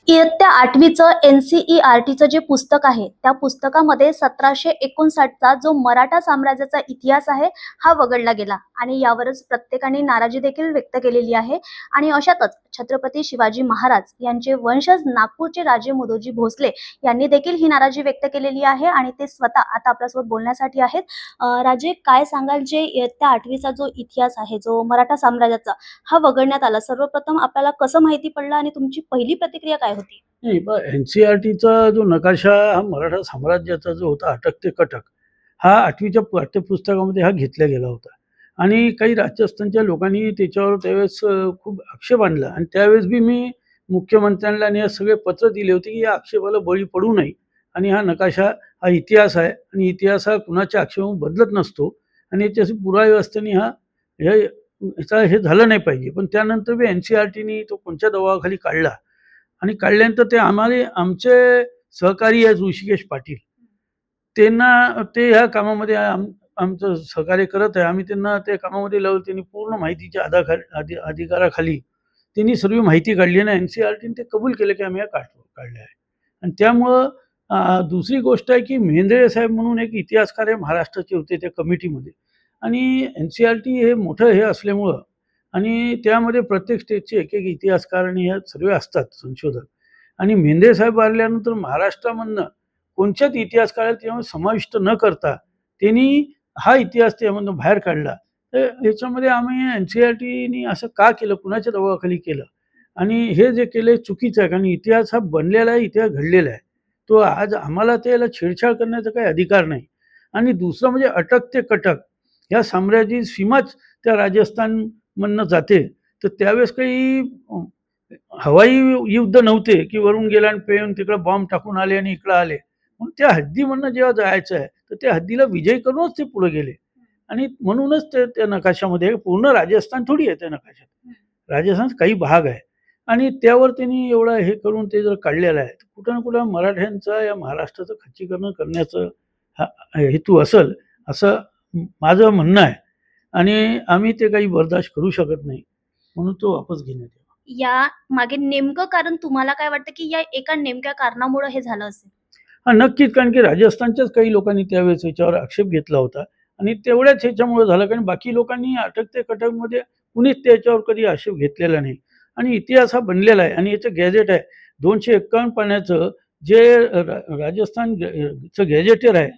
इयत्ता 8वीचं NCERTचं जे पुस्तक आहे, त्या पुस्तकामध्ये 1759चा जो मराठा साम्राज्याचा इतिहास आहे, हा वगळला गेला आणि यावरच प्रत्येकाने नाराजी देखील व्यक्त केलेली आहे. आणि अशातच छत्रपती शिवाजी महाराज यांचे वंशज नागपूरचे राजे मुदोजी भोसले यांनी देखील ही नाराजी व्यक्त केलेली आहे आणि ते स्वतः आता आपल्यासोबत बोलण्यासाठी आहेत. राजे, काय सांगाल, जे इयत्ता 8वीचा जो इतिहास आहे, जो मराठा साम्राज्याचा, हा वगळण्यात आला. सर्वप्रथम आपल्याला कसं माहिती पडलं आणि तुमची पहिली प्रतिक्रिया काय होती? नाही, NCERTचा जो नकाशा हा मराठा साम्राज्याचा जो होता अटक ते कटक, हा 8वीच्या पाठ्यपुस्तकामध्ये हा घेतला गेला होता. आणि काही राजस्थानच्या लोकांनी त्याच्यावर त्यावेळेस खूप आक्षेप आणला आणि त्यावेळेस बी मी मुख्यमंत्र्यांना आणि हे सगळे पत्र दिले होते, की या आक्षेपाला बळी पडू नये आणि हा नकाशा हा इतिहास आहे आणि इतिहास हा कुणाच्या आक्षेपाने बदलत नसतो आणि याच्याशी पुरावे असताना हे झालं नाही पाहिजे. पण त्यानंतर बी NCERTनी तो कोणत्या दबावाखाली काढला आणि काढल्यानंतर ते आमचे सहकारी आहेत ऋषिकेश पाटील, त्यांना ते ह्या कामामध्ये आमचं सहकार्य करत आहे. आम्ही त्यांना त्या कामामध्ये लावलं. त्यांनी पूर्ण माहितीच्या अधिकाराखाली त्यांनी सर्व माहिती काढली आणि NCERTने ते कबूल केलं की आम्ही काढल्या आहे. आणि त्यामुळं दुसरी गोष्ट आहे की मेहेंदळे साहेब म्हणून एक इतिहासकार आहे, महाराष्ट्राचे होते त्या कमिटीमध्ये. आणि NCERT हे मोठं हे असल्यामुळं आणि त्यामध्ये प्रत्येक स्टेटचे एक एक इतिहासकार आणि हे सर्व असतात संशोधक. आणि मेहेंदळे साहेब आल्यानंतर महाराष्ट्रामधनं कोणत्याच इतिहासकाराला त्यामध्ये समाविष्ट न करता त्यांनी हा इतिहास त्यामधून बाहेर काढला. तर याच्यामध्ये आम्ही NCERTनी असं का केलं, कुणाच्या दबावाखाली केलं आणि हे जे केलं चुकीचं आहे. कारण इतिहास हा बनलेला आहे, इतिहास घडलेला आहे. तो आज आम्हाला त्याला छेडछाड करण्याचा काही अधिकार नाही. आणि दुसरं म्हणजे अटक ते कटक या साम्राज्याची सीमाच त्या राजस्थानमधनं जाते. तर त्यावेळेस काही हवाई युद्ध नव्हते, की वरून गेला आणि पेऊन तिकडे बॉम्ब टाकून आले आणि इकडं आले. म्हणून त्या हद्दीमधनं जेव्हा जायचं आहे, तर त्या हद्दीला विजय करूनच ते पुढे गेले. आणि म्हणूनच ते त्या नकाशामध्ये पूर्ण राजस्थान थोडी आहे त्या नकाशात. राजस्थान काही भाग आहे आणि त्यावर त्यांनी एवढं हे करून ते जर काढलेलं आहे, तर कुठं ना कुठं मराठ्यांचा या महाराष्ट्राचं खच्चीकरण करण्याचं हा हेतू असेल, असं माझं म्हणणं आहे. आणि आम्ही ते काही बर्दाश्त करू शकत नाही, म्हणून तो वापस घेण्यात यावा. या मागे नेमकं कारण तुम्हाला काय वाटतं, की या एका नेमक्या कारणामुळे हे झालं असेल? हां, नक्कीच. कारण की राजस्थानच्याच काही लोकांनी त्यावेळेस याच्यावर आक्षेप घेतला होता आणि तेवढ्याच ह्याच्यामुळे झालं. कारण बाकी लोकांनी अटक ते कटकमध्ये कुणीच त्याच्यावर कधी आक्षेप घेतलेला नाही. आणि इतिहास हा बनलेला आहे आणि याचं गॅझेट आहे 251 पानाचं, जे राजस्थानचं गॅझेटर आहे,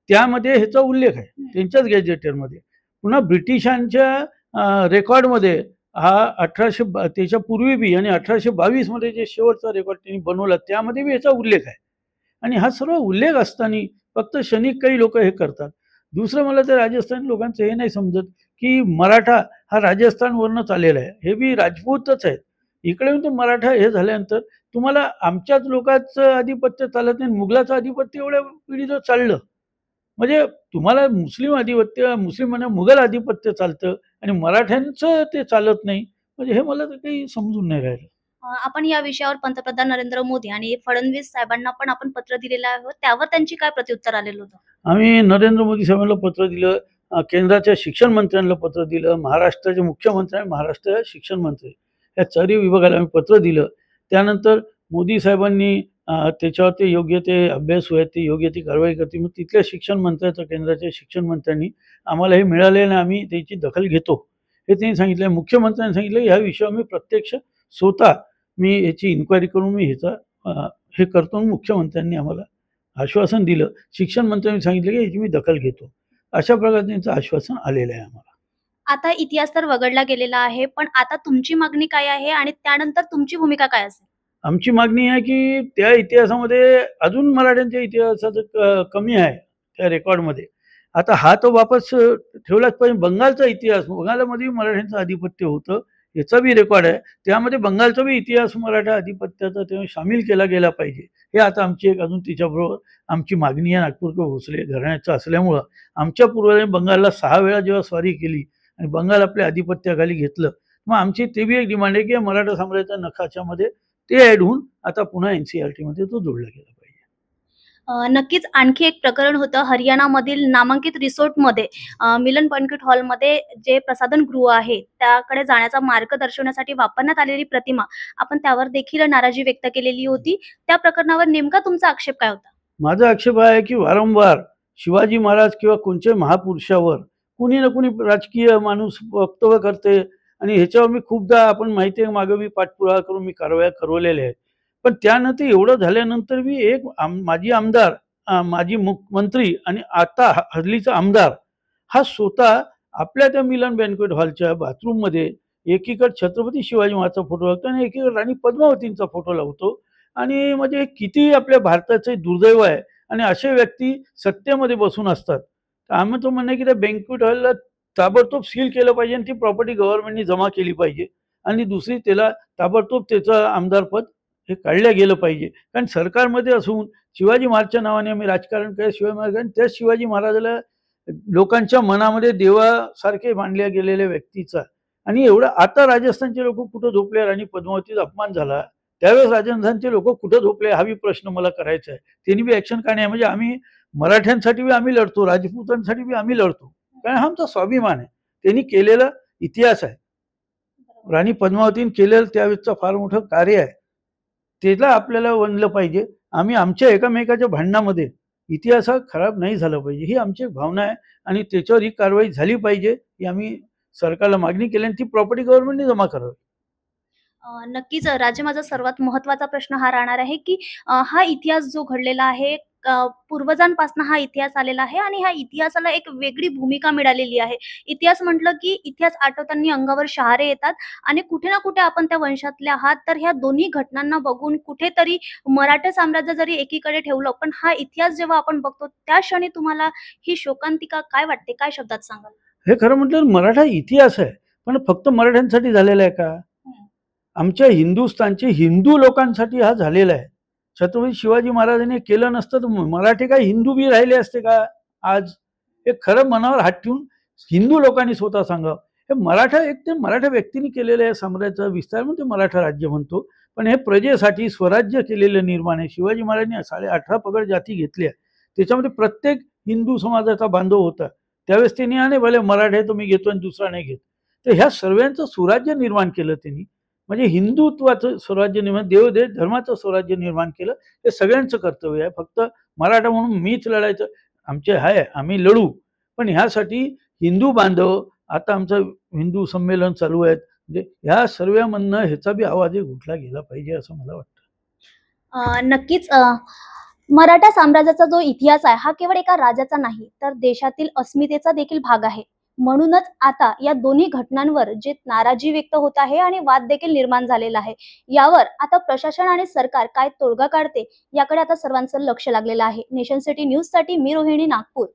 त्यामध्ये ह्याचा उल्लेख आहे त्यांच्याच गॅझेटरमध्ये. पुन्हा ब्रिटिशांच्या रेकॉर्डमध्ये हा त्याच्या पूर्वी बी आणि 1822 मध्ये जे शेवटचा रेकॉर्ड त्यांनी बनवला त्यामध्ये बी याचा उल्लेख आहे. आणि हा सर्व उल्लेख असताना फक्त क्षणिक काही लोक हे करतात. दुसरं मला त्या राजस्थानी लोकांचं हे नाही समजत, की मराठा हा राजस्थानवरनंच आलेला आहे. हे बी राजपूतच आहेत. इकडे येऊन ते मराठा हे झाल्यानंतर तुम्हाला आमच्याच लोकांचं आधिपत्य चालत नाही, मुघलाचं आधिपत्य एवढ्या पिढीचं चाललं. म्हणजे तुम्हाला मुस्लिम म्हणा मुघल आधिपत्य चालतं आणि मराठ्यांचं ते चालत नाही. म्हणजे हे मला तर काही समजून नाही राहिलं. आपण या विषयावर पंतप्रधान नरेंद्र मोदी आणि फडणवीस साहेबांना पण आपण पत्र दिलेलं आहे. त्यावर त्यांची काय प्रत्युत्तर आलेलं होतं? आम्ही नरेंद्र मोदी साहेबांना पत्र दिलं, केंद्राच्या शिक्षण मंत्र्यांना पत्र दिलं, महाराष्ट्राचे मुख्यमंत्री आणि महाराष्ट्राचे शिक्षण मंत्री या चारही विभागाला आम्ही पत्र दिलं. त्यानंतर मोदी साहेबांनी त्याच्यावरती योग्य ते अभ्यास आहेत, ते योग्य ती कारवाई करतील. मग तिथल्या शिक्षण मंत्र्याचं, केंद्राच्या शिक्षण मंत्र्यांनी आम्हाला हे मिळाले आणि आम्ही त्याची दखल घेतो, हे त्यांनी सांगितलं. मुख्यमंत्र्यांनी सांगितलं ह्या विषयावर मी प्रत्यक्ष स्वतः मी याची इन्क्वायरी करून मी हे करतो. मुख्यमंत्र्यांनी आम्हाला आश्वासन दिलं. शिक्षण मंत्र्यांनी सांगितलं की याची मी दखल घेतो. अशा प्रकारे त्यांचं आश्वासन आलेलं आहे आम्हाला. आता इतिहास तर वगळला गेलेला आहे, पण आता तुमची मागणी काय आहे आणि त्यानंतर तुमची भूमिका काय असेल? आमची मागणी आहे की त्या इतिहासामध्ये अजून मराठ्यांच्या इतिहासाचं कमी आहे त्या रेकॉर्डमध्ये. आता हा तो वापस ठेवलाच पाहिजे. बंगालचा इतिहास, बंगालमध्ये मराठ्यांचं आधिपत्य होतं, याचा बी रेकॉर्ड आहे. त्यामध्ये बंगालचा बी इतिहास मराठा आधिपत्याचा तेव्हा सामील केला गेला पाहिजे. हे आता आमची एक अजून त्याच्याबरोबर आमची मागणी आहे. नागपूरकर भोसले घराण्याचं असल्यामुळं आमच्या पूर्वजांनी बंगालला 6 वेळा जेव्हा स्वारी केली आणि बंगाल आपल्या आधिपत्याखाली घेतलं, मग आमची ते बी एक डिमांड आहे की मराठा साम्राज्याच्या नकाशामध्ये ते ॲड होऊन आता पुन्हा NCERTमध्ये तो जोडला गेला पाहिजे. नक्कीच आणखी एक प्रकरण होतं हरियाणामधील नामांकित रिसॉर्टमध्ये मिलन बँक्वेट हॉलमध्ये जे प्रसाधन गृह आहे, त्याकडे जाण्याचा मार्ग दर्शवण्यासाठी वापरण्यात आलेली प्रतिमा, आपण त्यावर देखील नाराजी व्यक्त केलेली होती. त्या प्रकरणावर नेमका तुमचा आक्षेप काय होता? माझा आक्षेप आहे की वारंवार शिवाजी महाराज किंवा कोणत्याही महापुरुषावर कुणी ना कुणी राजकीय माणूस वक्तव्य करते आणि ह्याच्यावर मी खूपदा आपण माहिती आहे मागे मी पाठपुरावा करून मी कारवाया करवलेल्या आहेत. पण त्यानंतर एवढं झाल्यानंतर मी एक माजी आमदार, माजी मंत्री आणि आता हल्लीचा आमदार हा स्वतः आपल्या त्या मिलन बँक्वेट हॉलच्या बाथरूममध्ये एकीकडे छत्रपती शिवाजी महाराजचा फोटो लावतो आणि एकीकडे राणी पद्मावतींचा फोटो लावतो. आणि म्हणजे किती आपल्या भारताचे दुर्दैव आहे आणि असे व्यक्ती सत्तेमध्ये बसून असतात. तर आम्ही तो म्हणणं आहे की त्या बँक्वेट हॉलला ताबडतोब सील केलं पाहिजे आणि ती प्रॉपर्टी गव्हर्नमेंटनी जमा केली पाहिजे आणि दुसरी त्याला ताबडतोब त्याचं आमदारपद हे काढलं गेलं पाहिजे. कारण सरकारमध्ये असून शिवाजी महाराजच्या नावाने आम्ही राजकारण केलं. शिवाजी महाराज आणि त्याच शिवाजी महाराजाला लोकांच्या मनामध्ये देवासारखे मानल्या गेलेल्या व्यक्तीचा आणि एवढं आता राजस्थानचे लोक कुठं झोपले, राणी पद्मावतीचा अपमान झाला त्यावेळेस राजस्थानचे लोक कुठं झोपले हा बी प्रश्न मला करायचा आहे. त्यांनी बी ऍक्शन का नाही? म्हणजे आम्ही मराठ्यांसाठी बी आम्ही लढतो, राजपूतांसाठी बी आम्ही लढतो, कारण हा आमचा स्वाभिमान आहे. त्यांनी केलेला इतिहास आहे. राणी पद्मावतीने केलेलं त्यावेळेसचं फार मोठं कार्य आहे, त्याला आपल्याला वणलं पाहिजे. आम्ही आमच्या एकमेकाच्या भांडणामध्ये इतिहास हा खराब नाही झाला पाहिजे ही आमची एक भावना आहे आणि त्याच्यावर ही कारवाई झाली पाहिजे ही आम्ही सरकारला मागणी केली आणि ती प्रॉपर्टी गव्हर्नमेंटने जमा करावी. नक्कीच राजे माझा सर्वात महत्त्वाचा प्रश्न हा राहणार आहे, की हा इतिहास जो घडलेला आहे पूर्वजांपासून हा इतिहास आलेला आहे आणि ह्या इतिहासाला एक वेगळी भूमिका मिळालेली आहे. इतिहास म्हटलं, की इतिहास आठवताना अंगावर शहारे येतात आणि कुठे ना कुठे आपण त्या वंशातले आहात. तर ह्या दोन्ही घटनांना बघून कुठेतरी मराठा साम्राज्य जरी एकीकडे ठेवलं, पण हा इतिहास जेव्हा आपण बघतो त्या क्षणी तुम्हाला ही शोकांतिका काय वाटते? काय शब्दात सांगाल? हे खरं म्हटलं तर मराठा इतिहास आहे, पण फक्त मराठ्यांसाठी झालेला आहे का? हं. आमच्या हिंदुस्थानचे हिंदू लोकांसाठी हा झालेला आहे. छत्रपती शिवाजी महाराजांनी केलं नसतं तर मराठी काय हिंदू बी राहिले असते का आज? हे खरं मनावर हात ठेवून हिंदू लोकांनी स्वतः सांगावं. हे मराठा एक ते मराठा व्यक्तीने केलेलं आहे साम्राज्याचा विस्तार म्हणून ते मराठा राज्य म्हणतो. पण हे प्रजेसाठी स्वराज्य केलेलं निर्माण आहे. शिवाजी महाराजांनी 18.5 पगड जाती घेतल्या. त्याच्यामध्ये प्रत्येक हिंदू समाजाचा बांधव होता. त्यावेळेस त्यांनी आणि भले मराठा आहे तो मी घेतो आणि दुसरा नाही घेत. तर ह्या सर्वांचं सुराज्य निर्माण केलं त्यांनी. म्हणजे हिंदुत्वाचं स्वराज्य निर्माण, देवदेश धर्माचं स्वराज्य निर्माण केलं. हे सगळ्यांचं कर्तव्य आहे. फक्त मराठा म्हणून मीच लढायचं आमचे आहे, आम्ही लढू. पण ह्यासाठी हिंदू बांधव आता आमचं हिंदू संमेलन चालू आहेत. म्हणजे ह्या सर्वांमधनं ह्याचा बी आवाज उठला गेला पाहिजे असं मला वाटतं. नक्कीच मराठा साम्राज्याचा जो इतिहास आहे हा केवळ एका राजाचा नाही, तर देशातील अस्मितेचा देखील भाग आहे. म्हणूनच आता या दोन्ही घटनांवर जे नाराजी व्यक्त होत आहे आणि वाद देखील निर्माण झालेला आहे, यावर आता प्रशासन आणि सरकार काय तोडगा काढते याकडे आता सर्वांचं लक्ष लागलेलं आहे. नेशन सिटी न्यूजसाठी मी रोहिणी, नागपूर.